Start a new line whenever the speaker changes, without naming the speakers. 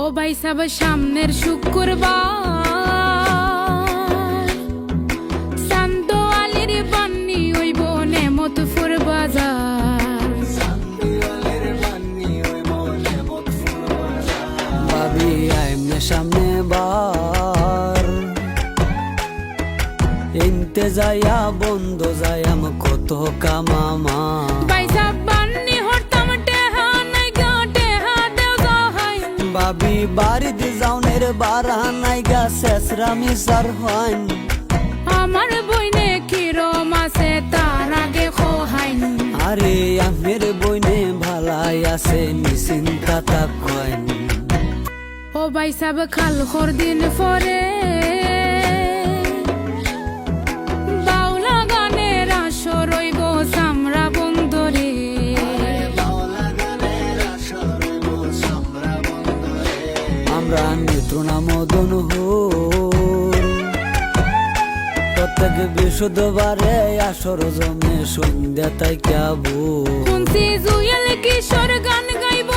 ও ভাই সাব সামনের শুক্রবার শান্ত আলীর বান্নি হইব নেমতপুর বাজার।
ভাবি আইমনে সামনে বার ইনতে যাইয়া বন্ধ যাইয়াম কত কামামা।
ভাই সাব বান্নি হরতাম টেহা নাই গা টেহা দেও যাহাই।
ভাবি বাড়ি দি যাওনের বারা নাই গা শেষরা মিসার হইন।
আমার বইনে কিরম আছে তার আগে খোহাইন।
আরে আমের বইনে ভালাই আছে নিশ্চিন্তা তা কইন।
ও ভাই সাব খাল খর দিন পরে বাউলা গানের আসর রইব সামরা বন্দরে।
আমরা নিত্রনা মদন প্রত্যেক বৃহস্পতিবারে আসর জমে সন্ধ্যা তাই ক্যাবো।
শুনছি জুয়েল কিশোর গান গাইব